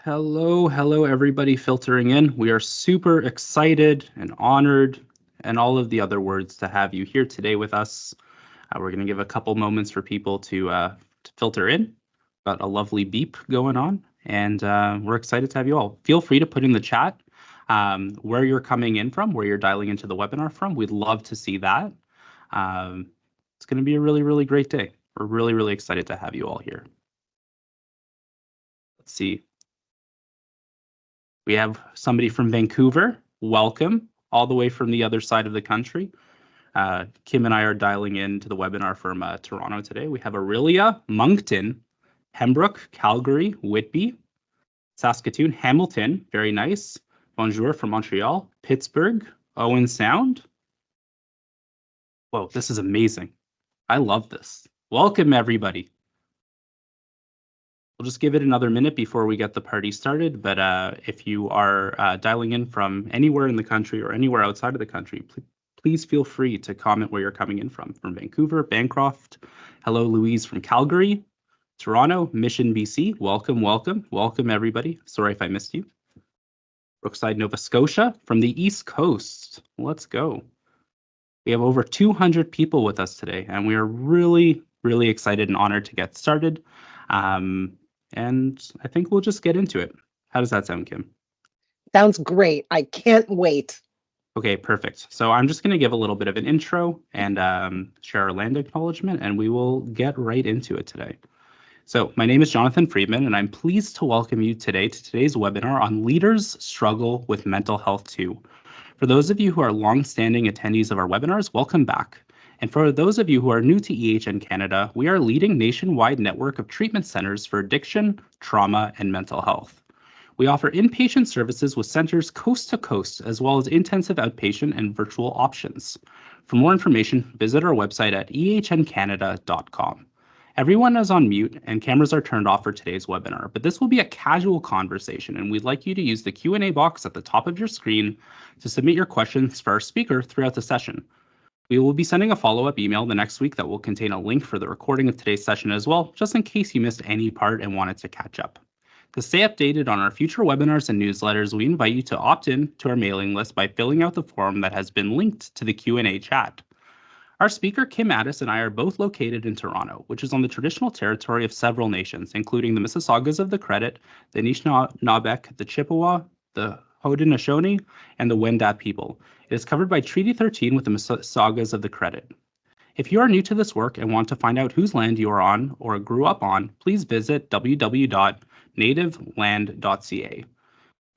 Hello, everybody filtering in. We are super excited and honored and all of the other words to have you here today with us. We're going to give a couple moments for people to filter in. Got a lovely beep going on, and we're excited to have you all. Feel free to put in the chat where you're coming in from, where you're dialing into the webinar from. We'd love to see that. It's going to be a really, really great day. We're really, really excited to have you all here. Let's see. We have somebody from Vancouver. Welcome, all the way from the other side of the country. Kim and I are dialing into the webinar from Toronto today. We have Aurelia, Moncton, Pembroke, Calgary, Whitby, Saskatoon, Hamilton, very nice. Bonjour from Montreal, Pittsburgh, Owen Sound. Whoa, this is amazing. I love this. Welcome, everybody. We'll just give it another minute before we get the party started, but if you are dialing in from anywhere in the country or anywhere outside of the country, please feel free to comment where you're coming in from Vancouver, Bancroft. Hello, Louise from Calgary, Toronto, Mission, BC. Welcome, everybody. Sorry if I missed you. Brookside, Nova Scotia, from the East Coast. Let's go. We have over 200 people with us today, and we are really, really excited and honored to get started. And I think we'll just get into it. How does that sound, Kim? Sounds great. I can't wait. Okay, perfect. So I'm just going to give a little bit of an intro and share our land acknowledgement, and we will get right into it today. So my name is Jonathan Friedman, and I'm pleased to welcome you today to today's webinar on Leaders Struggle with Mental Health Too. For those of you who are long-standing attendees of our webinars, welcome back. And for those of you who are new to EHN Canada, we are a leading nationwide network of treatment centers for addiction, trauma, and mental health. We offer inpatient services with centers coast to coast, as well as intensive outpatient and virtual options. For more information, visit our website at ehncanada.com. Everyone is on mute and cameras are turned off for today's webinar, but this will be a casual conversation, and we'd like you to use the Q&A box at the top of your screen to submit your questions for our speaker throughout the session. We will be sending a follow-up email the next week that will contain a link for the recording of today's session as well, just in case you missed any part and wanted to catch up. To stay updated on our future webinars and newsletters, we invite you to opt in to our mailing list by filling out the form that has been linked to the Q&A chat. Our speaker, Kim Ades, and I are both located in Toronto, which is on the traditional territory of several nations, including the Mississaugas of the Credit, the Anishinaabe, the Chippewa, the Haudenosaunee, and the Wendat people. It is covered by Treaty 13 with the Mississaugas of the Credit. If you are new to this work and want to find out whose land you are on or grew up on, please visit www.nativeland.ca.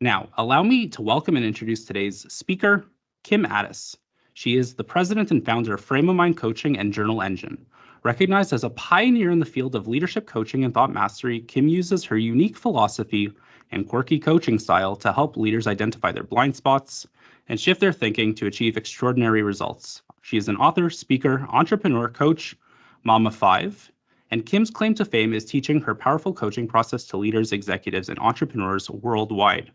Now, allow me to welcome and introduce today's speaker, Kim Ades. She is the president and founder of Frame of Mind Coaching and JournalEngine. Recognized as a pioneer in the field of leadership coaching and thought mastery, Kim uses her unique philosophy and quirky coaching style to help leaders identify their blind spots and shift their thinking to achieve extraordinary results. She is an author, speaker, entrepreneur, coach, mom of 5, and Kim's claim to fame is teaching her powerful coaching process to leaders, executives, and entrepreneurs worldwide.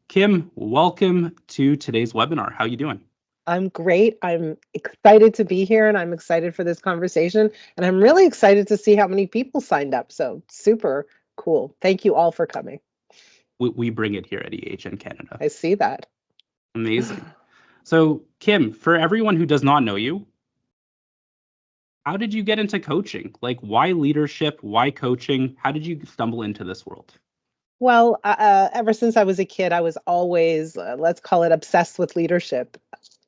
Kim, welcome to today's webinar. How are you doing? I'm great. I'm excited to be here, and I'm excited for this conversation, and I'm really excited to see how many people signed up. So super cool. Thank you all for coming. We bring it here at EHN Canada. I see that. Amazing. So, Kim, for everyone who does not know you, how did you get into coaching? Like, why leadership? Why coaching? How did you stumble into this world? Well, ever since I was a kid, I was always, let's call it, obsessed with leadership.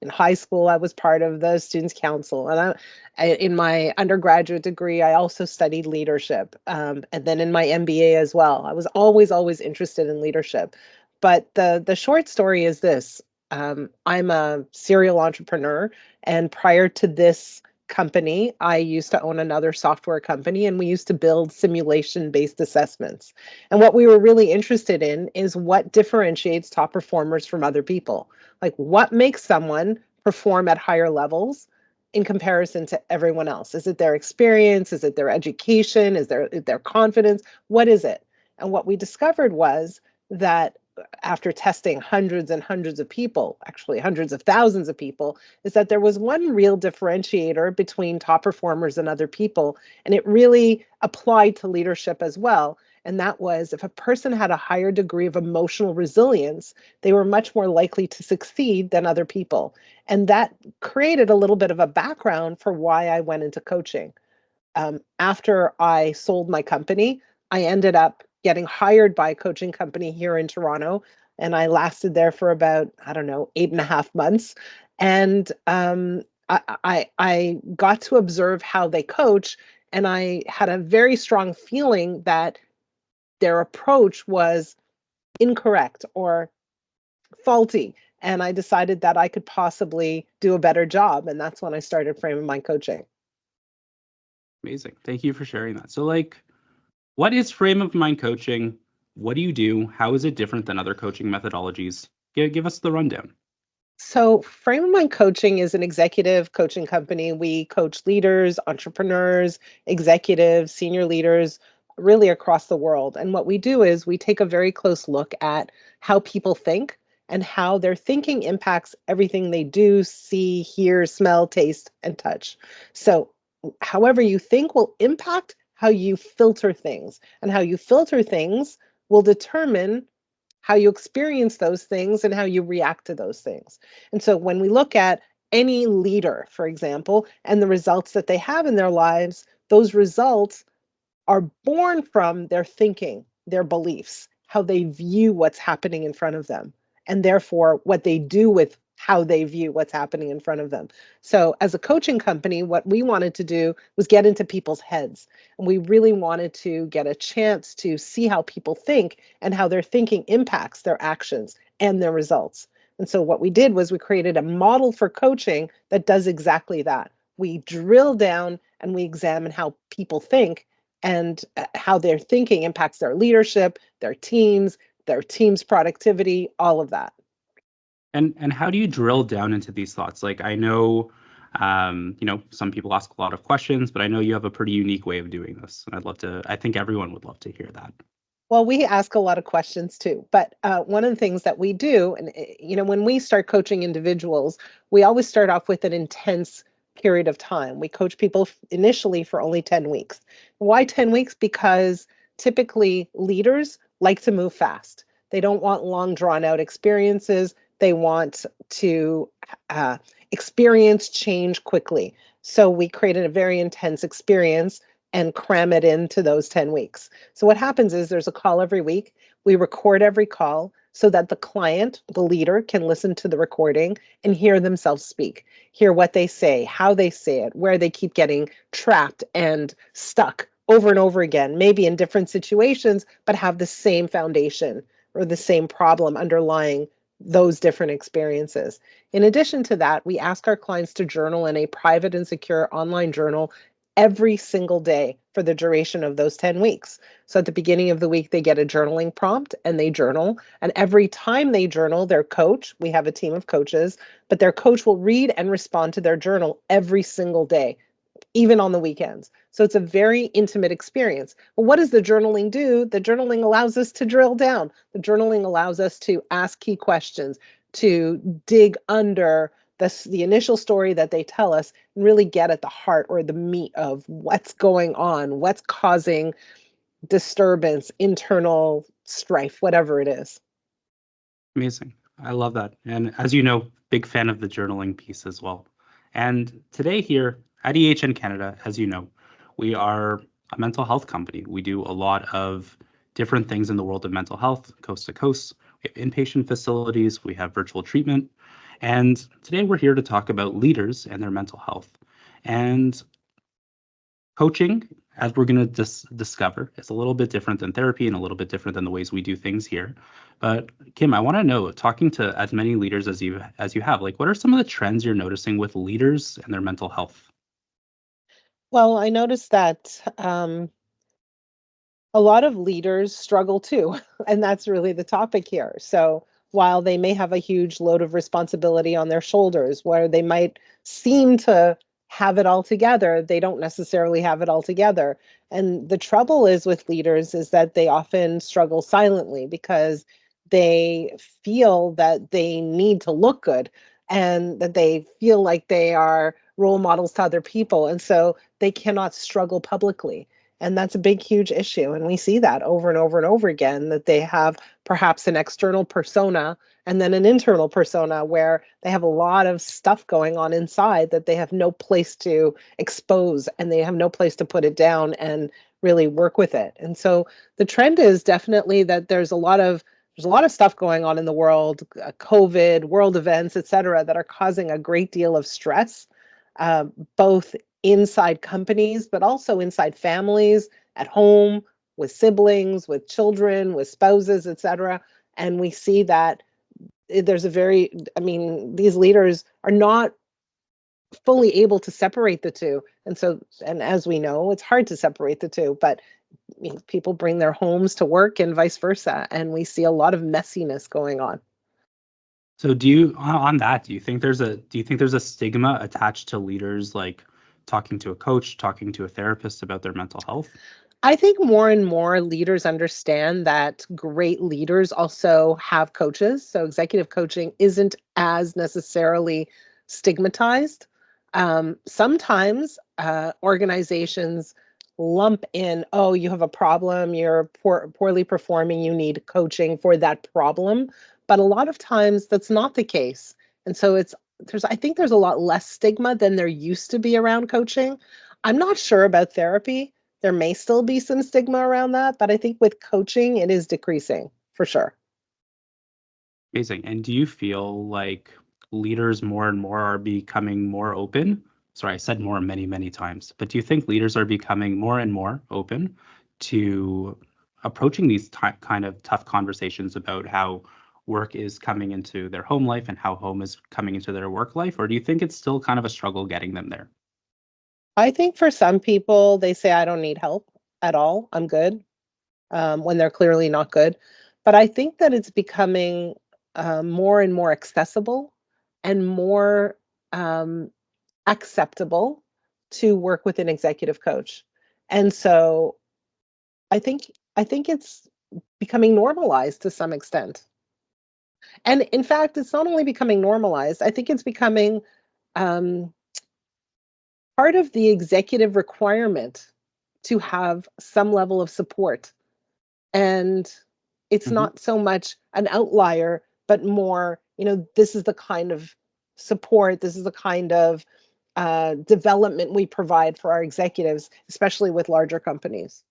In high school, I was part of the Students' Council. And in my undergraduate degree, I also studied leadership. And then in my MBA as well. I was always interested in leadership. But the short story is this. I'm a serial entrepreneur. And prior to this company, I used to own another software company, and we used to build simulation-based assessments. And what we were really interested in is what differentiates top performers from other people. Like, what makes someone perform at higher levels in comparison to everyone else? Is it their experience? Is it their education? Is their confidence? What is it? And what we discovered was that after testing hundreds and hundreds of people, actually hundreds of thousands of people, is that there was one real differentiator between top performers and other people, and it really applied to leadership as well. And that was if a person had a higher degree of emotional resilience, they were much more likely to succeed than other people. And that created a little bit of a background for why I went into coaching. After I sold my company, I ended up getting hired by a coaching company here in Toronto. And I lasted there for about, I don't know, 8.5 months. And I got to observe how they coach. And I had a very strong feeling that their approach was incorrect or faulty. And I decided that I could possibly do a better job. And that's when I started Frame of Mind Coaching. Amazing. Thank you for sharing that. So, like, what is frame of mind coaching? What do you do? How is it different than other coaching methodologies? Give us the rundown. So, Frame of Mind Coaching is an executive coaching company. We coach leaders, entrepreneurs, executives, senior leaders, really across the world. And what we do is we take a very close look at how people think and how their thinking impacts everything they do, see, hear, smell, taste, and touch. So, however you think will impact how you filter things, and how you filter things will determine how you experience those things and how you react to those things. And so when we look at any leader, for example, and the results that they have in their lives, those results are born from their thinking, their beliefs, how they view what's happening in front of them, and therefore what they do with how they view what's happening in front of them. So, as a coaching company, what we wanted to do was get into people's heads. And we really wanted to get a chance to see how people think and how their thinking impacts their actions and their results. And so, what we did was we created a model for coaching that does exactly that. We drill down and we examine how people think and how their thinking impacts their leadership, their team's productivity, all of that. And how do you drill down into these thoughts? Like, I know, some people ask a lot of questions, but I know you have a pretty unique way of doing this. And I think everyone would love to hear that. Well, we ask a lot of questions too, but one of the things that we do, and when we start coaching individuals, we always start off with an intense period of time. We coach people initially for only 10 weeks. Why 10 weeks? Because typically leaders like to move fast. They don't want long, drawn out experiences. They want to uh, experience change quickly. So we created a very intense experience and cram it into those 10 weeks. So what happens is there's a call every week. We record every call so that the client, the leader, can listen to the recording and hear themselves speak, hear what they say, how they say it, where they keep getting trapped and stuck over and over again, maybe in different situations, but have the same foundation or the same problem underlying those different experiences. In addition to that, we ask our clients to journal in a private and secure online journal every single day for the duration of those 10 weeks. So at the beginning of the week, they get a journaling prompt and they journal. And every time they journal, their coach, we have a team of coaches, but their coach will read and respond to their journal every single day, even on the weekends. So it's a very intimate experience. But what does the journaling do? The journaling allows us to drill down. The journaling allows us to ask key questions, to dig under the initial story that they tell us and really get at the heart or the meat of what's going on, what's causing disturbance, internal strife, whatever it is. Amazing. I love that. And as you know, big fan of the journaling piece as well. And today here at EHN Canada, as you know, we are a mental health company. We do a lot of different things in the world of mental health, coast to coast. We have inpatient facilities, we have virtual treatment. And today we're here to talk about leaders and their mental health. And coaching, as we're going to discover, is a little bit different than therapy and a little bit different than the ways we do things here. But Kim, I want to know, talking to as many leaders as you have, like, what are some of the trends you're noticing with leaders and their mental health? Well, I noticed that a lot of leaders struggle too, and that's really the topic here. So while they may have a huge load of responsibility on their shoulders, where they might seem to have it all together, they don't necessarily have it all together. And the trouble is with leaders is that they often struggle silently because they feel that they need to look good and that they feel like they are role models to other people. And so they cannot struggle publicly. And that's a big, huge issue. And we see that over and over and over again, that they have perhaps an external persona and then an internal persona where they have a lot of stuff going on inside that they have no place to expose, and they have no place to put it down and really work with it. And so the trend is definitely that there's a lot of stuff going on in the world, COVID, world events, et cetera, that are causing a great deal of stress, both inside companies, but also inside families, at home, with siblings, with children, with spouses, et cetera. And we see that these leaders are not fully able to separate the two. And as we know, it's hard to separate the two, but people bring their homes to work and vice versa. And we see a lot of messiness going on. So do you on that, do you think there's a stigma attached to leaders like talking to a coach, talking to a therapist about their mental health? I think more and more leaders understand that great leaders also have coaches. So executive coaching isn't as necessarily stigmatized. Sometimes organizations lump in, oh, you have a problem, you're poorly performing, you need coaching for that problem. But a lot of times that's not the case. And so I think there's a lot less stigma than there used to be around coaching. I'm not sure about therapy. There may still be some stigma around that, but I think with coaching, it is decreasing for sure. Amazing. And do you feel like leaders more and more are becoming more open? Sorry, I said more many, many times, but do you think leaders are becoming more and more open to approaching these kind of tough conversations about how work is coming into their home life and how home is coming into their work life? Or do you think it's still kind of a struggle getting them there? I think for some people, they say, I don't need help at all. I'm good, when they're clearly not good. But I think that it's becoming more and more accessible and more um, acceptable to work with an executive coach. And so I think it's becoming normalized to some extent. And in fact, it's not only becoming normalized, I think it's becoming um, part of the executive requirement to have some level of support. And it's Mhm. not so much an outlier, but more, this is the kind of support, this is the kind of development we provide for our executives, especially with larger companies.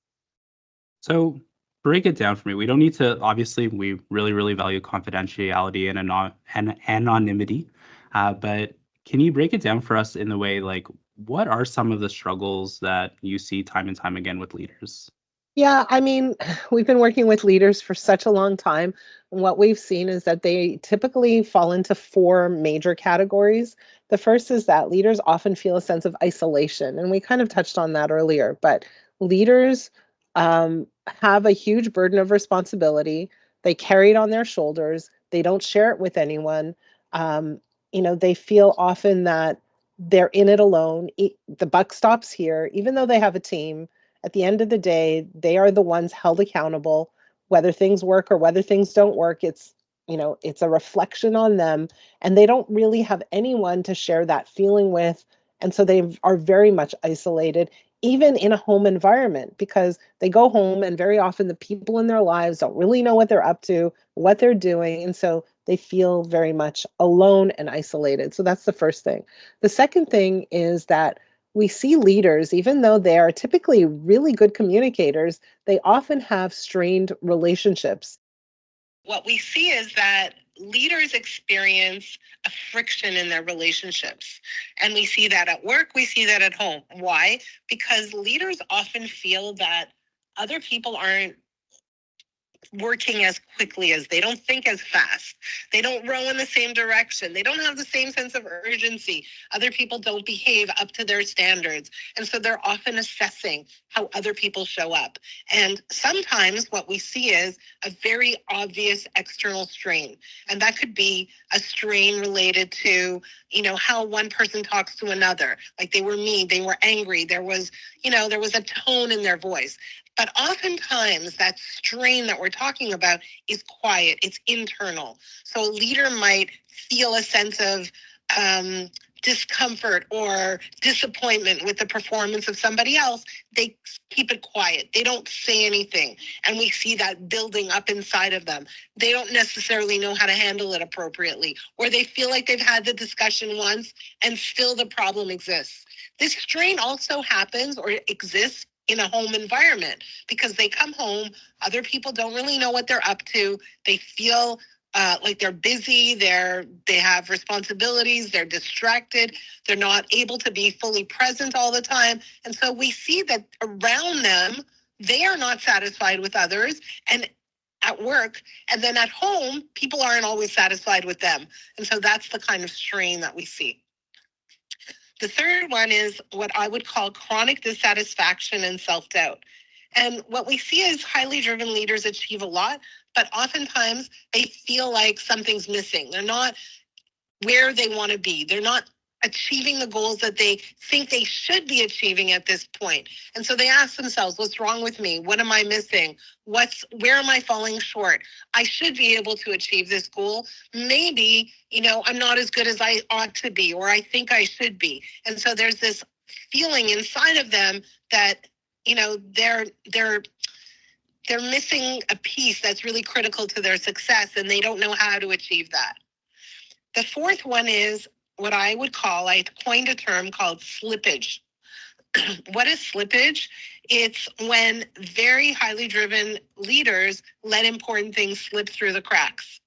So break it down for me. We don't need to, obviously, we really, really value confidentiality and anonymity. But can you break it down for us in the way, like, what are some of the struggles that you see time and time again with leaders? Yeah, I mean, we've been working with leaders for such a long time. And what we've seen is that they typically fall into four major categories. The first is that leaders often feel a sense of isolation. And we kind of touched on that earlier, but leaders have a huge burden of responsibility. They carry it on their shoulders, they don't share it with anyone. Um, they feel often that they're in it alone. The buck stops here, even though they have a team. At the end of the day, they are the ones held accountable, whether things work or whether things don't work. It's a reflection on them, and they don't really have anyone to share that feeling with. And so they are very much isolated, even in a home environment, because they go home and very often the people in their lives don't really know what they're up to, what they're doing. And so they feel very much alone and isolated. So that's the first thing. The second thing is that we see leaders, even though they are typically really good communicators, they often have strained relationships. What we see is that leaders experience a friction in their relationships. And we see that at work, we see that at home. Why? Because leaders often feel that other people aren't working as quickly as they don't think as fast. They don't row in the same direction. They don't have the same sense of urgency. Other people don't behave up to their standards. And so they're often assessing how other people show up. And sometimes what we see is a very obvious external strain. And that could be a strain related to, how one person talks to another. Like they were mean, they were angry. There was a tone in their voice. But oftentimes that strain that we're talking about is quiet, it's internal. So a leader might feel a sense of discomfort or disappointment with the performance of somebody else, they keep it quiet. They don't say anything. And we see that building up inside of them. They don't necessarily know how to handle it appropriately, or they feel like they've had the discussion once and still the problem exists. This strain also happens or exists in a home environment because they come home, other people don't really know what they're up to. They feel like they're busy, they have responsibilities, they're distracted, they're not able to be fully present all the time. And so we see that around them, they are not satisfied with others and at work, and then at home, people aren't always satisfied with them. And so that's the kind of strain that we see. The third one is what I would call chronic dissatisfaction and self-doubt. And what we see is highly driven leaders achieve a lot, but oftentimes they feel like something's missing. They're not where they want to be. They're not achieving the goals that they think they should be achieving at this point. And so they ask themselves, what's wrong with me? What am I missing? Where am I falling short? I should be able to achieve this goal. Maybe, I'm not as good as I ought to be, or I think I should be. And so there's this feeling inside of them that, they're missing a piece that's really critical to their success, and they don't know how to achieve that. The fourth one is what I coined a term called slippage. What is slippage? It's when very highly driven leaders let important things slip through the cracks.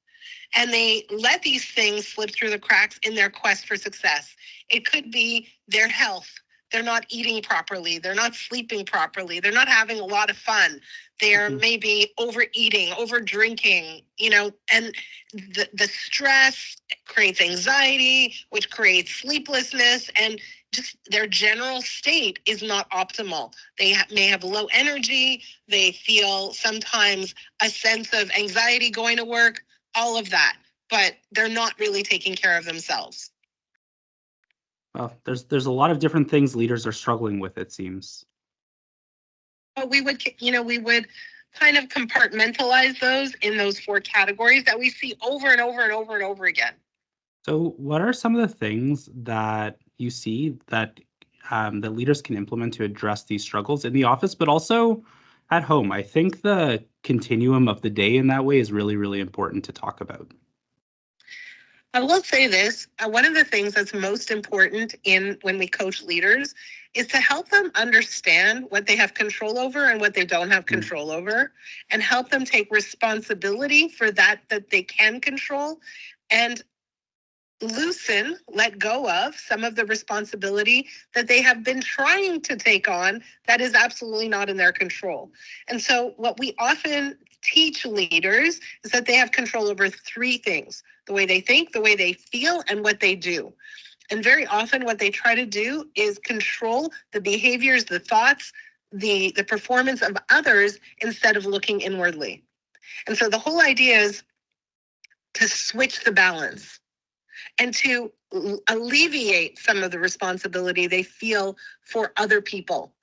And they let these things slip through the cracks in their quest for success. It could be their health. They're not eating properly. They're not sleeping properly. They're not having a lot of fun. They're maybe overeating, over drinking, and the stress creates anxiety, which creates sleeplessness, and just their general state is not optimal. They may have low energy. They feel sometimes a sense of anxiety going to work, all of that, but they're not really taking care of themselves. Well, there's a lot of different things leaders are struggling with, it seems. We would kind of compartmentalize those in those 4 categories that we see over and over and over and over again. So what are some of the things that you see that that leaders can implement to address these struggles in the office, but also at home? I think the continuum of the day in that way is really, really important to talk about. I will say this, one of the things that's most important when we coach leaders is to help them understand what they have control over and what they don't have control over, and help them take responsibility for that they can control, and let go of some of the responsibility that they have been trying to take on that is absolutely not in their control. And so what we often teach leaders is that they have control over 3 things: the way they think, the way they feel, and what they do. And very often what they try to do is control the behaviors, the thoughts, the performance of others instead of looking inwardly. And so the whole idea is to switch the balance and to alleviate some of the responsibility they feel for other people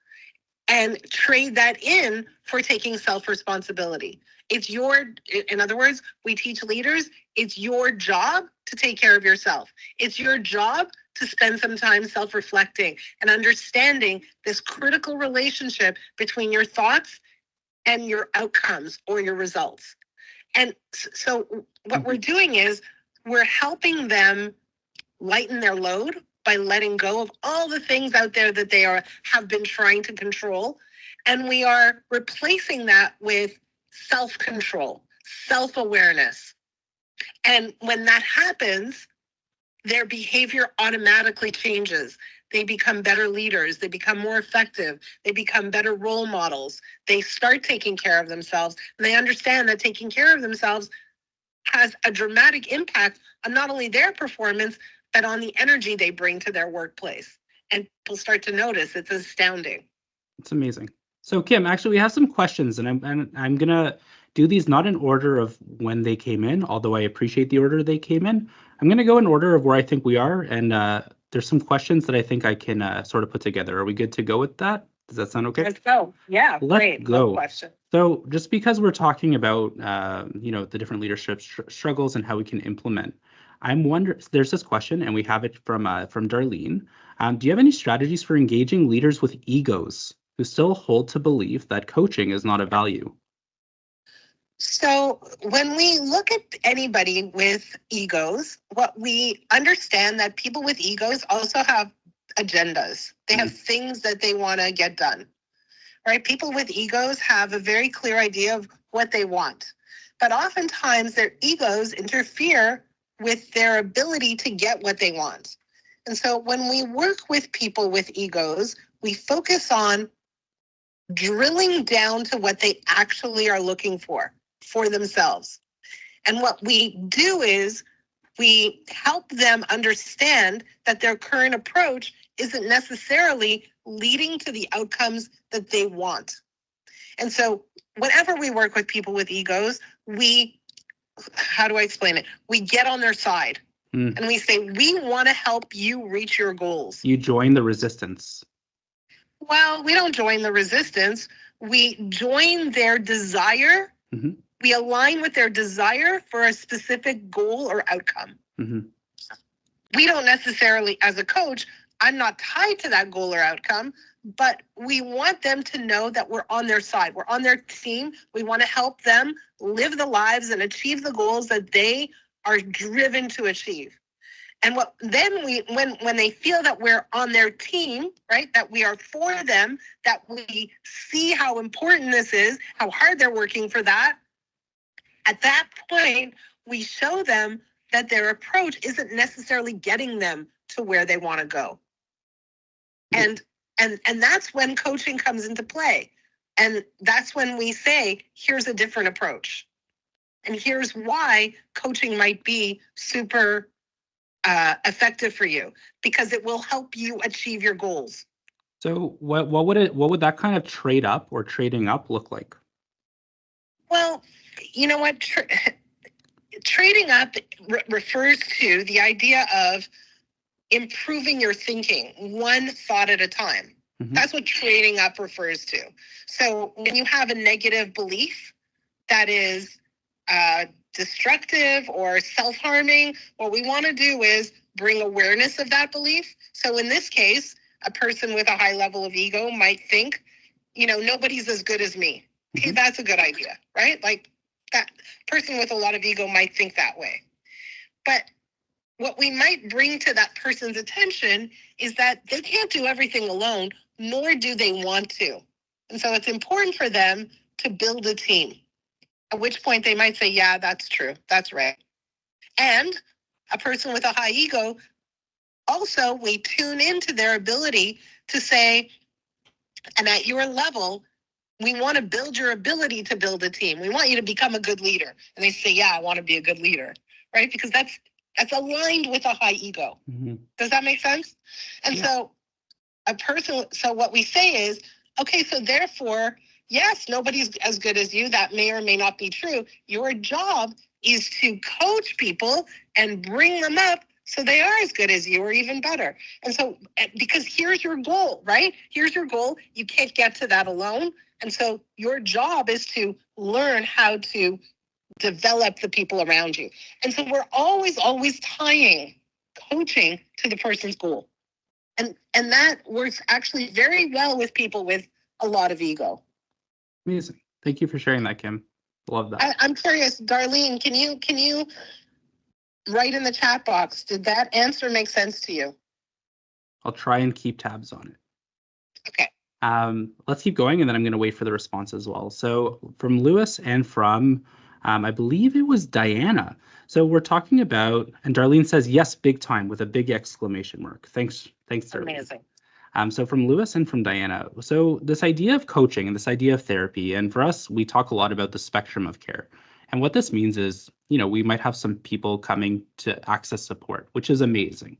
and trade that in for taking self-responsibility. In other words, we teach leaders, it's your job to take care of yourself. It's your job to spend some time self-reflecting and understanding this critical relationship between your thoughts and your outcomes or your results. And so what we're doing is we're helping them lighten their load by letting go of all the things out there that they have been trying to control. And we are replacing that with self-control, self-awareness. And when that happens, their behavior automatically changes. They become better leaders. They become more effective. They become better role models. They start taking care of themselves. And they understand that taking care of themselves has a dramatic impact on not only their performance, but on the energy they bring to their workplace. And people start to notice. It's astounding. It's amazing. So Kim, actually, we have some questions, and I'm gonna do these not in order of when they came in, although I appreciate the order they came in. I'm gonna go in order of where I think we are, and there's some questions that I think I can sort of put together. Are we good to go with that? Does that sound okay? Let's go. Yeah, great. Go. Question. So just because we're talking about the different leadership struggles and how we can implement, I'm wondering, there's this question, and we have it from Darlene. Do you have any strategies for engaging leaders with egos who still hold to believe that coaching is not a value? So when we look at anybody with egos, what we understand that people with egos also have agendas. They have things that they want to get done, right? People with egos have a very clear idea of what they want, but oftentimes their egos interfere with their ability to get what they want. And so when we work with people with egos, we focus on drilling down to what they actually are looking for themselves. And what we do is we help them understand that their current approach isn't necessarily leading to the outcomes that they want. And so whenever we work with people with egos, how do I explain it? We get on their side and we say, we want to help you reach your goals. You join the resistance. Well, we don't join the resistance. We join their desire. Mm-hmm. We align with their desire for a specific goal or outcome. Mm-hmm. We don't necessarily, as a coach, I'm not tied to that goal or outcome, but we want them to know that we're on their side. We're on their team. We want to help them live the lives and achieve the goals that they are driven to achieve. And when they feel that we're on their team, right, that we are for them, that we see how important this is, how hard they're working for that, at that point, we show them that their approach isn't necessarily getting them to where they want to go. And that's when coaching comes into play. And that's when we say, here's a different approach. And here's why coaching might be super effective for you, because it will help you achieve your goals. So what would that kind of trade up or trading up look like? Well, you know what? Trading up refers to the idea of improving your thinking one thought at a time. Mm-hmm. That's what trading up refers to. So when you have a negative belief that is destructive or self-harming, what we want to do is bring awareness of that belief. So in this case, a person with a high level of ego might think, nobody's as good as me. Okay, that's a good idea, right? Like that person with a lot of ego might think that way. But what we might bring to that person's attention is that they can't do everything alone, nor do they want to. And so it's important for them to build a team. At which point they might say, yeah, that's true. That's right. And a person with a high ego, also we tune into their ability to say, and at your level, we want to build your ability to build a team. We want you to become a good leader. And they say, yeah, I want to be a good leader, right? Because that's aligned with a high ego. Mm-hmm. Does that make sense? And so what we say is, okay, so therefore, yes, nobody's as good as you. That may or may not be true. Your job is to coach people and bring them up so they are as good as you or even better. And so, because here's your goal, right? Here's your goal. You can't get to that alone. And so your job is to learn how to develop the people around you. And so we're always tying coaching to the person's goal. And that works actually very well with people with a lot of ego. Amazing. Thank you for sharing that, Kim. Love that. I'm curious, Darlene, can you write in the chat box, did that answer make sense to you? I'll try and keep tabs on it. Okay. Let's keep going, and then I'm going to wait for the response as well. So from Lewis and from, I believe it was Diana. So we're talking about, and Darlene says, yes, big time, with a big exclamation mark. Thanks, Darlene. Amazing. So from Lewis and from Diana, so this idea of coaching and this idea of therapy, and for us, we talk a lot about the spectrum of care. And what this means is, we might have some people coming to access support, which is amazing,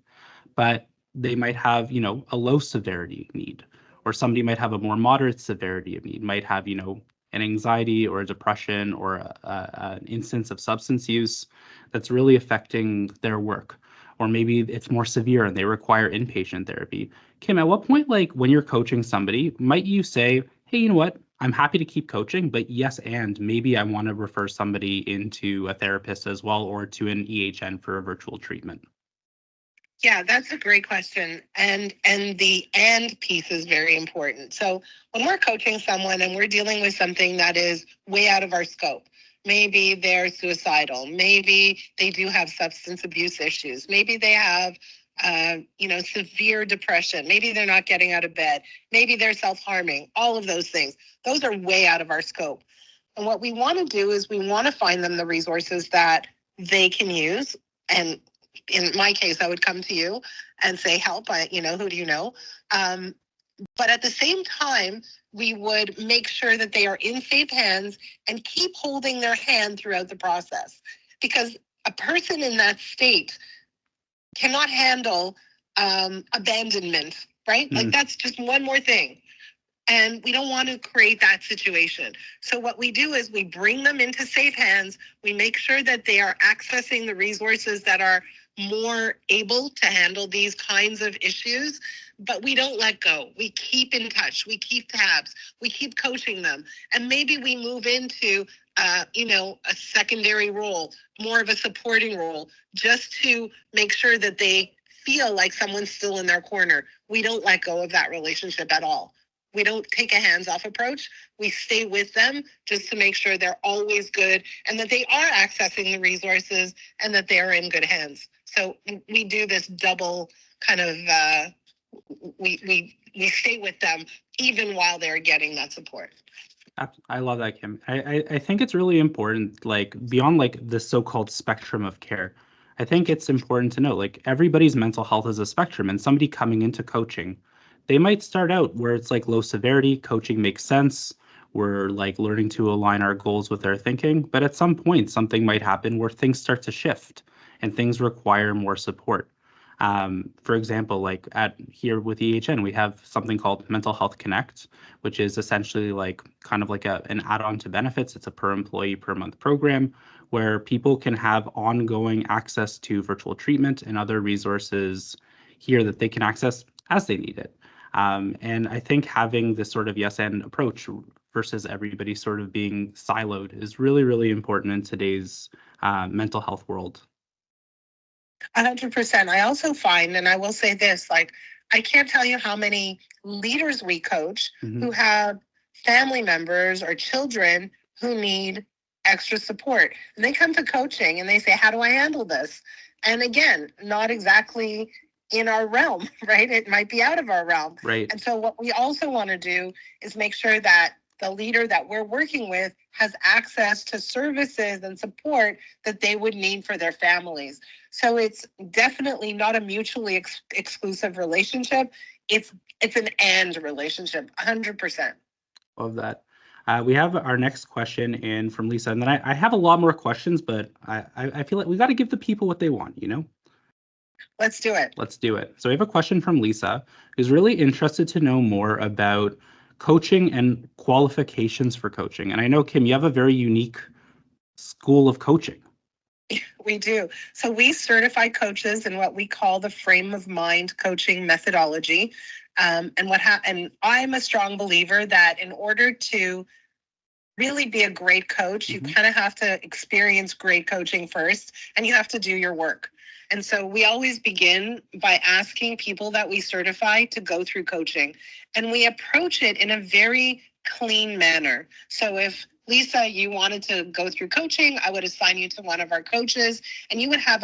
but they might have, a low severity need, or somebody might have a more moderate severity of need, might have, an anxiety or a depression or an instance of substance use that's really affecting their work. Or maybe it's more severe and they require inpatient therapy. Kim, at what point, like when you're coaching somebody, might you say, hey, you know what? I'm happy to keep coaching, but yes, and maybe I want to refer somebody into a therapist as well, or to an EHN for a virtual treatment. Yeah, that's a great question. And the and piece is very important. So when we're coaching someone and we're dealing with something that is way out of our scope, maybe they're suicidal, maybe they do have substance abuse issues, maybe they have severe depression, maybe they're not getting out of bed, maybe they're self-harming, all of those things. Those are way out of our scope. And what we want to do is we want to find them the resources that they can use. And in my case, I would come to you and say, help, who do you know? But at the same time, we would make sure that they are in safe hands and keep holding their hand throughout the process. Because a person in that state cannot handle abandonment, right? Like that's just one more thing. And we don't want to create that situation. So what we do is we bring them into safe hands. We make sure that they are accessing the resources that are more able to handle these kinds of issues, but we don't let go. We keep in touch. We keep tabs. We keep coaching them. And maybe we move into, a secondary role, more of a supporting role, just to make sure that they feel like someone's still in their corner. We don't let go of that relationship at all. We don't take a hands-off approach. We stay with them just to make sure they're always good and that they are accessing the resources and that they are in good hands. So we do this double kind of, we stay with them even while they're getting that support. I love that, Kim. I think it's really important, like beyond like the so-called spectrum of care. I think it's important to know, like everybody's mental health is a spectrum, and somebody coming into coaching, they might start out where it's like low severity, coaching makes sense. We're like learning to align our goals with our thinking, but at some point something might happen where things start to shift and things require more support. For example, like at here with EHN, we have something called Mental Health Connect, which is essentially like kind of like an add-on to benefits. It's a per employee per month program where people can have ongoing access to virtual treatment and other resources here that they can access as they need it. And I think having this sort of yes and approach versus everybody sort of being siloed is really, really important in today's mental health world. 100%. I also find, and I will say this, like, I can't tell you how many leaders we coach who have family members or children who need extra support. And they come to coaching and they say, how do I handle this? And again, not exactly in our realm, right? It might be out of our realm. Right. And so what we also want to do is make sure that the leader that we're working with has access to services and support that they would need for their families. So it's definitely not a mutually exclusive relationship. It's an and relationship, 100%. Love that. We have our next question in from Lisa, and then I have a lot more questions, but I feel like we got to give the people what they want, you know? Let's do it. Let's do it. So we have a question from Lisa, who's really interested to know more about coaching and qualifications for coaching. And I know, Kim, you have a very unique school of coaching. We do. So we certify coaches in what we call the frame of mind coaching methodology. And I'm a strong believer that in order to really be a great coach, you kind of have to experience great coaching first, and you have to do your work. And so we always begin by asking people that we certify to go through coaching, and we approach it in a very clean manner. So if Lisa, you wanted to go through coaching, I would assign you to one of our coaches, and you would have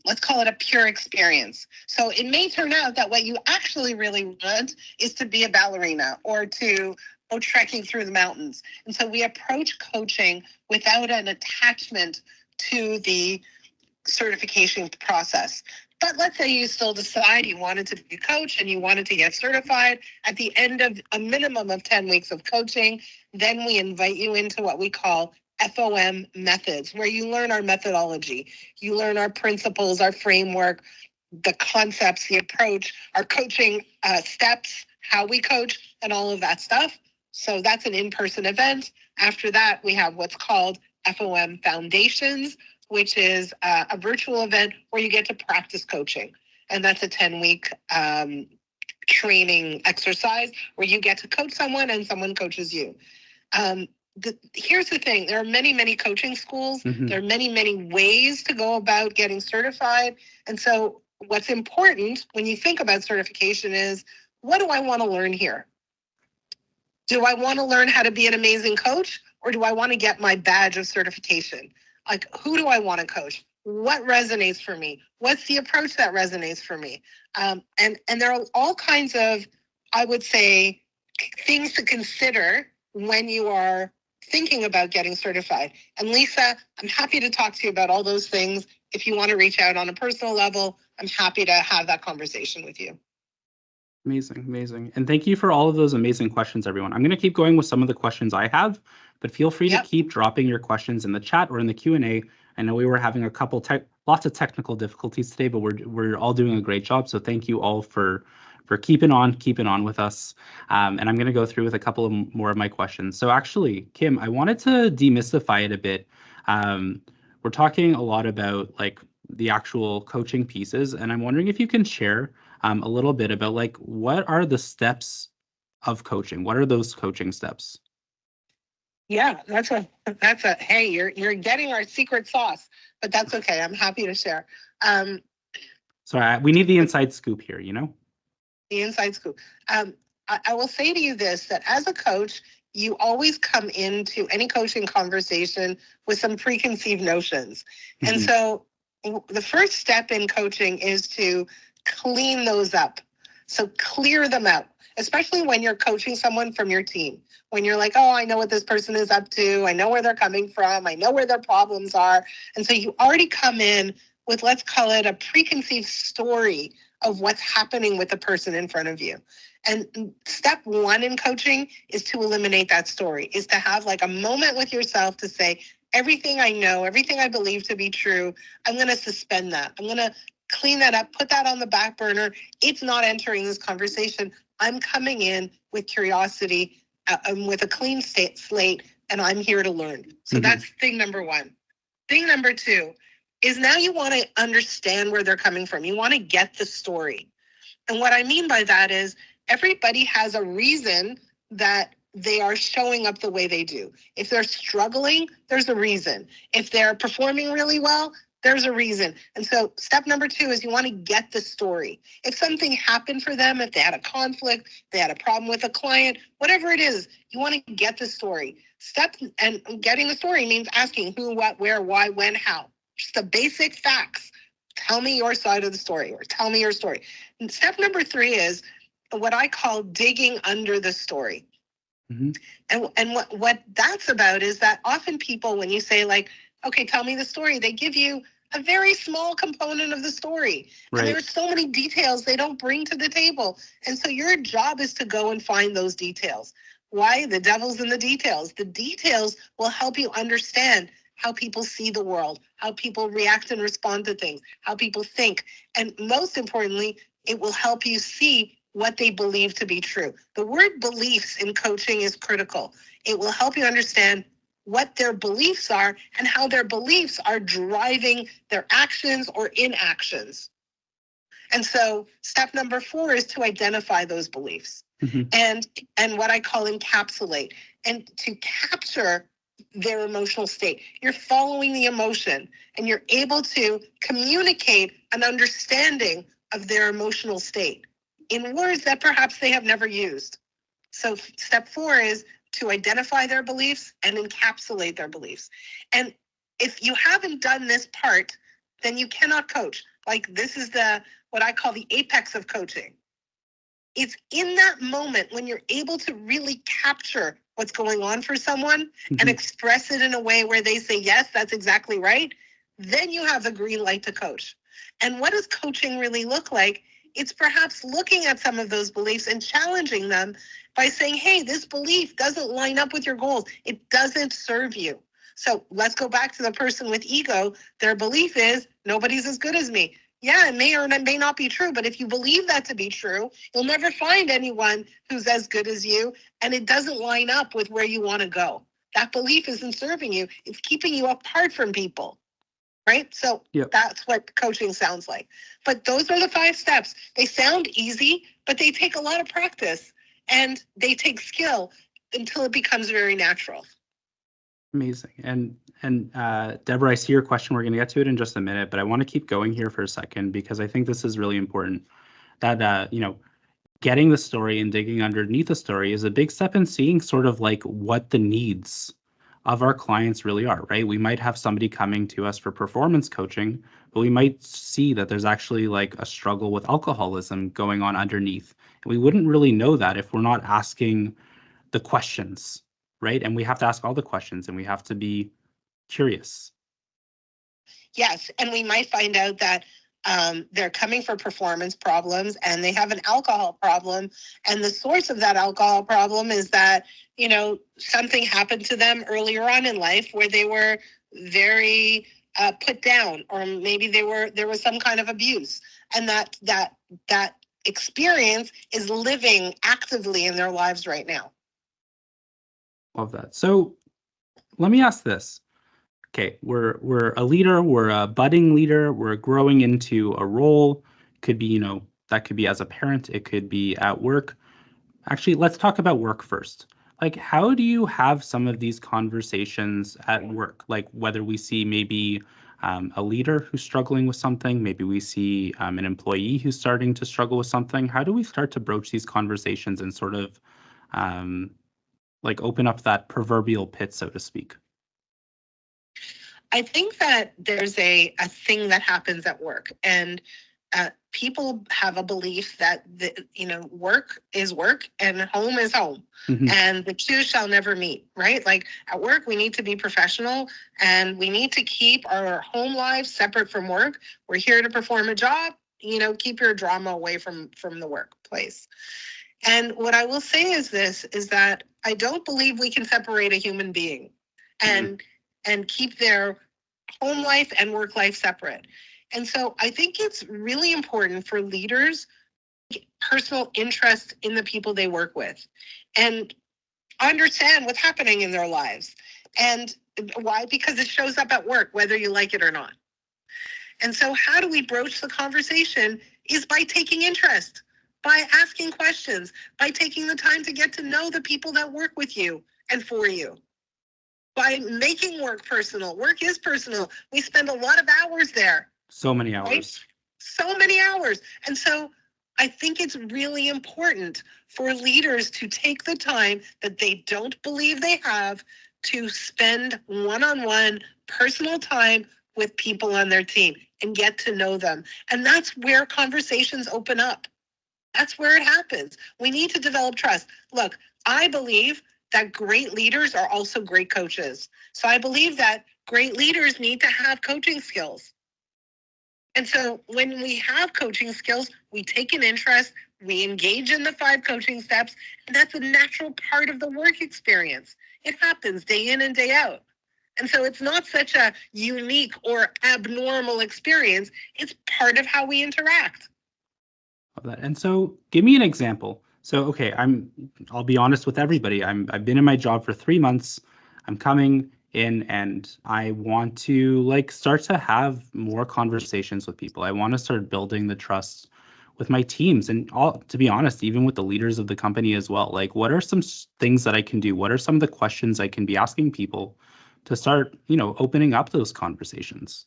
let's call it a pure experience. So it may turn out that what you actually really want is to be a ballerina or to go trekking through the mountains. And so we approach coaching without an attachment to the certification process. But let's say you still decide you wanted to be a coach and you wanted to get certified. At the end of a minimum of 10 weeks of coaching, then we invite you into what we call FOM methods, where you learn our methodology, you learn our principles, our framework, the concepts, the approach, our coaching steps, how we coach, and all of that stuff. So that's an in-person event. After that, we have what's called FOM Foundations, which is a virtual event where you get to practice coaching. And that's a 10-week training exercise where you get to coach someone and someone coaches you. Here's the thing. There are many, many coaching schools. There are many, many ways to go about getting certified. And so what's important when you think about certification is, what do I want to learn here? Do I want to learn how to be an amazing coach, or do I want to get my badge of certification? Like, who do I want to coach? What resonates for me? What's the approach that resonates for me? And there are all kinds of, I would say, things to consider when you are thinking about getting certified. And Lisa, I'm happy to talk to you about all those things. If you want to reach out on a personal level, I'm happy to have that conversation with you. Amazing, amazing. And thank you for all of those amazing questions, everyone. I'm going to keep going with some of the questions I have, but feel free to keep dropping your questions in the chat or in the Q&A. I know we were having lots of technical difficulties today, but we're all doing a great job. So thank you all for keeping on with us. And I'm going to go through with a couple of more of my questions. So actually, Kim, I wanted to demystify it a bit. We're talking a lot about like the actual coaching pieces, and I'm wondering if you can share a little bit about like what are the steps of coaching? What are those coaching steps? Yeah, that's a hey, you're getting our secret sauce, but that's okay. I'm happy to share. So we need the inside scoop here, you know? The inside scoop. I will say to you this, that as a coach, you always come into any coaching conversation with some preconceived notions. And so the first step in coaching is to clean those up. So clear them out, especially when you're coaching someone from your team. When you're like, oh, I know what this person is up to. I know where they're coming from. I know where their problems are. And so you already come in with, let's call it a preconceived story of what's happening with the person in front of you. And step one in coaching is to eliminate that story, is to have like a moment with yourself to say, everything I know, everything I believe to be true, I'm going to suspend that. I'm going to clean that up, put that on the back burner. It's not entering this conversation. I'm coming in with curiosity, with a clean slate, and I'm here to learn. So that's thing number one. Thing number two is now you want to understand where they're coming from. You want to get the story. And what I mean by that is everybody has a reason that they are showing up the way they do. If they're struggling, there's a reason. If they're performing really well, there's a reason. And so step number two is you want to get the story. If something happened for them, if they had a conflict, they had a problem with a client, whatever it is, you want to get the story. And getting the story means asking who, what, where, why, when, how. Just the basic facts. Tell me your side of the story, or tell me your story. And step number three is what I call digging under the story. And what that's about is that often people, when you say like, okay, tell me the story, they give you a very small component of the story. Right. And there's so many details they don't bring to the table. And so your job is to go and find those details. Why? The devil's in the details. The details will help you understand how people see the world, how people react and respond to things, how people think. And most importantly, it will help you see what they believe to be true. The word beliefs in coaching is critical. It will help you understand what their beliefs are and how their beliefs are driving their actions or inactions. And so step number four is to identify those beliefs and what I call encapsulate, and to capture their emotional state. You're following the emotion and you're able to communicate an understanding of their emotional state in words that perhaps they have never used. So step four is to identify their beliefs and encapsulate their beliefs. And if you haven't done this part, then you cannot coach. Like, this is what I call the apex of coaching. It's in that moment when you're able to really capture what's going on for someone and express it in a way where they say, yes, that's exactly right. Then you have the green light to coach. And what does coaching really look like? It's perhaps looking at some of those beliefs and challenging them by saying, hey, this belief doesn't line up with your goals. It doesn't serve you. So let's go back to the person with ego. Their belief is nobody's as good as me. Yeah, it may or may not be true, but if you believe that to be true, you'll never find anyone who's as good as you, and it doesn't line up with where you want to go. That belief isn't serving you. It's keeping you apart from people. right? So Yep. that's what coaching sounds like. But those are the 5 steps. They sound easy, but they take a lot of practice and they take skill until it becomes very natural. Amazing. And Deborah, I see your question. We're going to get to it in just a minute, but I want to keep going here for a second because I think this is really important. That getting the story and digging underneath the story is a big step in seeing sort of like what the needs of our clients really are, right? We might have somebody coming to us for performance coaching, but we might see that there's actually like a struggle with alcoholism going on underneath. And we wouldn't really know that if we're not asking the questions, right? And we have to ask all the questions and we have to be curious. Yes, and we might find out that they're coming for performance problems and they have an alcohol problem. And the source of that alcohol problem is that, something happened to them earlier on in life where they were very put down, or maybe there was some kind of abuse. And that experience is living actively in their lives right now. Love that. So let me ask this. Okay, we're a leader, we're a budding leader, we're growing into a role. Could be, that could be as a parent, it could be at work. Actually, let's talk about work first. Like, how do you have some of these conversations at work? Like, whether we see maybe a leader who's struggling with something, maybe we see an employee who's starting to struggle with something. How do we start to broach these conversations and sort of like open up that proverbial pit, so to speak? I think that there's a thing that happens at work, and people have a belief that work is work and home is home, and the two shall never meet, right? Like at work, we need to be professional and we need to keep our home lives separate from work. We're here to perform a job, keep your drama away from the workplace. And what I will say is that I don't believe we can separate a human being and keep their home life and work life separate. And so I think it's really important for leaders to get personal interest in the people they work with and understand what's happening in their lives. And why? Because it shows up at work, whether you like it or not. And so how do we broach the conversation is by taking interest, by asking questions, by taking the time to get to know the people that work with you and for you. By making work personal. Work is personal. We spend a lot of hours there. So many hours. Right? So many hours. And so I think it's really important for leaders to take the time that they don't believe they have to spend one-on-one personal time with people on their team and get to know them. And that's where conversations open up. That's where it happens. We need to develop trust. Look, I believe that great leaders are also great coaches. So I believe that great leaders need to have coaching skills. And so when we have coaching skills, we take an interest, we engage in the 5 coaching steps, and that's a natural part of the work experience. It happens day in and day out. And so it's not such a unique or abnormal experience. It's part of how we interact. Love that. And so give me an example. So, okay, I'll be honest with everybody. I've been in my job for 3 months. I'm coming in and I want to like start to have more conversations with people. I want to start building the trust with my teams and to be honest, even with the leaders of the company as well. Like, what are some things that I can do? What are some of the questions I can be asking people to start, opening up those conversations?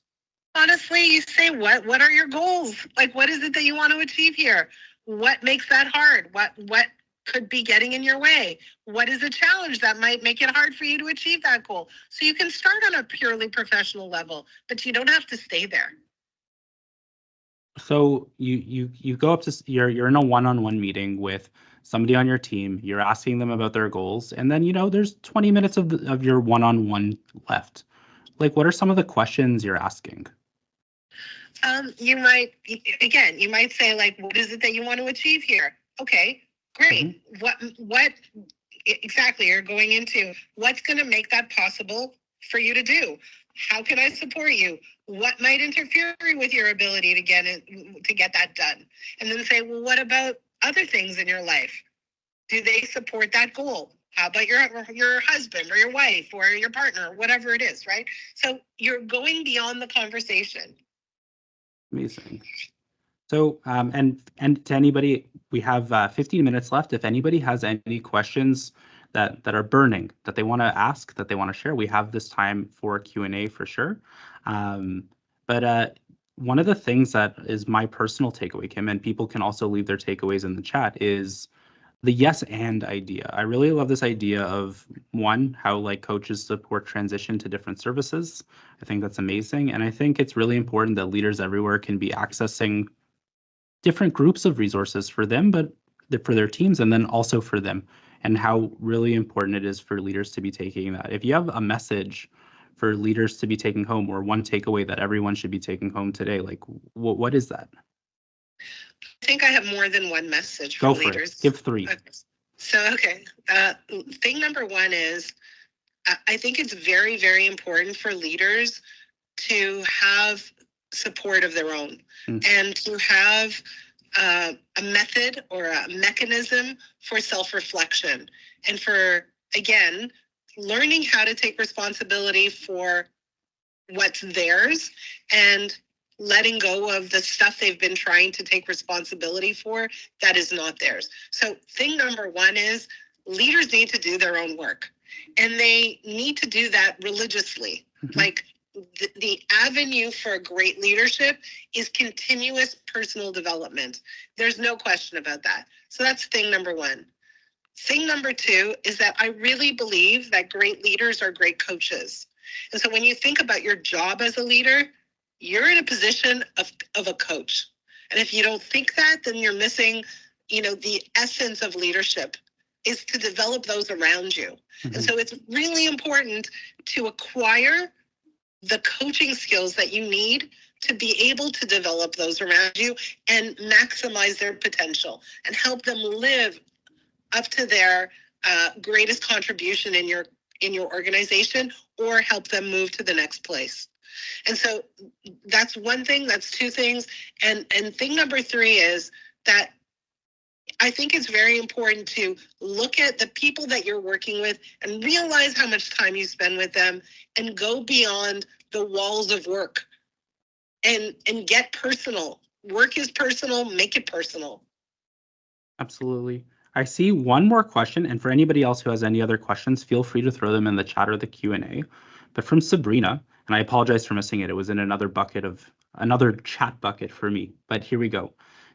Honestly, you say, what are your goals? Like, what is it that you want to achieve here? What makes that hard? What could be getting in your way? What is a challenge that might make it hard for you to achieve that goal? So you can start on a purely professional level, but you don't have to stay there. So you go up to you're in a one-on-one meeting with somebody on your team. You're asking them about their goals, and then there's 20 minutes of your one-on-one left. Like, what are some of the questions you're asking? You might say, like, what is it that you want to achieve here? Okay, great. What exactly you're going into? What's going to make that possible for you to do? How can I support you? What might interfere with your ability to get that done? And then say, well, what about other things in your life? Do they support that goal? How about your husband or your wife or your partner, whatever it is, right? So you're going beyond the conversation. Amazing. So, and to anybody, we have 15 minutes left. If anybody has any questions that are burning, that they want to ask, that they want to share, we have this time for Q&A for sure. But one of the things that is my personal takeaway, Kim, and people can also leave their takeaways in the chat, is the yes and idea. I really love this idea of, one, how like coaches support transition to different services. I think that's amazing. And I think it's really important that leaders everywhere can be accessing different groups of resources for them, but for their teams, and then also for them, and how really important it is for leaders to be taking that. If you have a message for leaders to be taking home, or one takeaway that everyone should be taking home today, like what is that? I think I have more than one message for Go for leaders. it. Give three. Okay. Thing number one is, I think it's very, very important for leaders to have support of their own and to have a method or a mechanism for self-reflection, and for, again, learning how to take responsibility for what's theirs and letting go of the stuff they've been trying to take responsibility for that is not theirs. So thing number one is, leaders need to do their own work, and they need to do that religiously. Like the avenue for great leadership is continuous personal development. There's no question about that. So that's thing number one. Thing number two is that I really believe that great leaders are great coaches. And so when you think about your job as a leader, you're in a position of a coach. And if you don't think that, then you're missing, the essence of leadership is to develop those around you. And so it's really important to acquire the coaching skills that you need to be able to develop those around you and maximize their potential and help them live up to their greatest contribution in your organization, or help them move to the next place. And so that's one thing. That's two things. And thing number three is that I think it's very important to look at the people that you're working with and realize how much time you spend with them, and go beyond the walls of work and get personal. Work is personal, make it personal. Absolutely. I see one more question, and for anybody else who has any other questions, feel free to throw them in the chat or the Q&A. But from Sabrina, and I apologize for missing it. It was in another chat bucket for me, but here we go.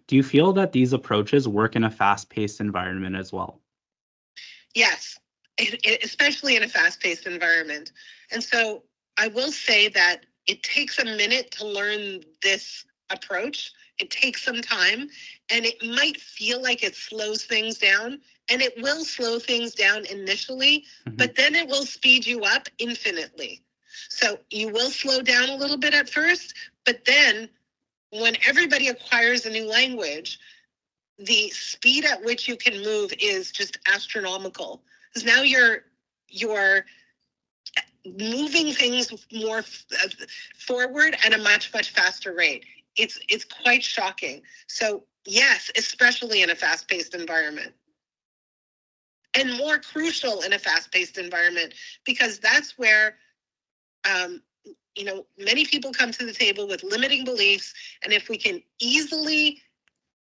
Do you feel that these approaches work in a fast-paced environment as well? Yes, especially in a fast-paced environment. And so I will say that it takes a minute to learn this approach. It takes some time, and it might feel like it slows things down, and it will slow things down initially, but then it will speed you up infinitely. So you will slow down a little bit at first, but then when everybody acquires a new language, the speed at which you can move is just astronomical. Because now you're moving things more forward at a much, much faster rate. It's quite shocking. So yes, especially in a fast-paced environment. And more crucial in a fast-paced environment, because that's where many people come to the table with limiting beliefs, and if we can easily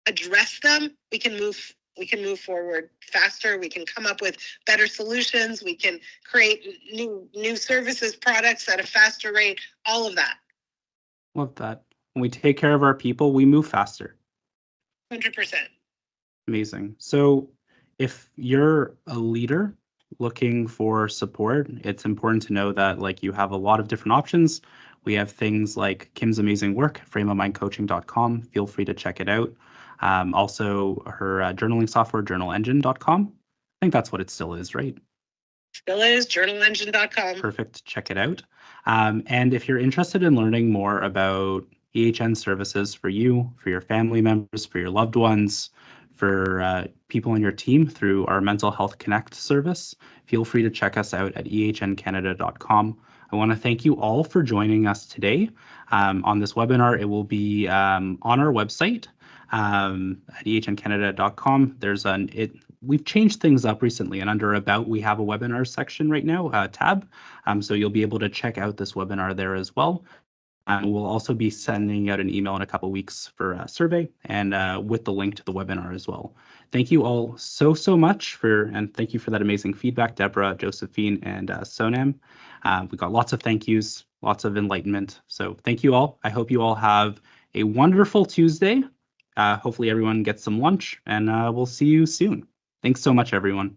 address them, we can move forward faster. We can come up with better solutions. We can create new services, products at a faster rate, all of that. Love that. When we take care of our people, we move faster. 100%. Amazing. So if you're a leader looking for support, it's important to know that you have a lot of different options. We have things like Kim's amazing work, frameofmindcoaching.com. Feel free to check it out. Also her journaling software, JournalEngine.com. I think that's what it still is, right? Still is, JournalEngine.com. Perfect. Check it out. And if you're interested in learning more about EHN services for you, for your family members, for your loved ones, for people on your team through our Mental Health Connect service, feel free to check us out at ehncanada.com. I want to thank you all for joining us today on this webinar. It will be on our website at ehncanada.com. We've changed things up recently, and under About, we have a webinar section right now, tab. So you'll be able to check out this webinar there as well. We'll also be sending out an email in a couple weeks for a survey and with the link to the webinar as well. Thank you all so much and thank you for that amazing feedback, Deborah, Josephine, and Sonam. We got lots of thank yous, lots of enlightenment. So thank you all. I hope you all have a wonderful Tuesday. Hopefully everyone gets some lunch, and we'll see you soon. Thanks so much, everyone.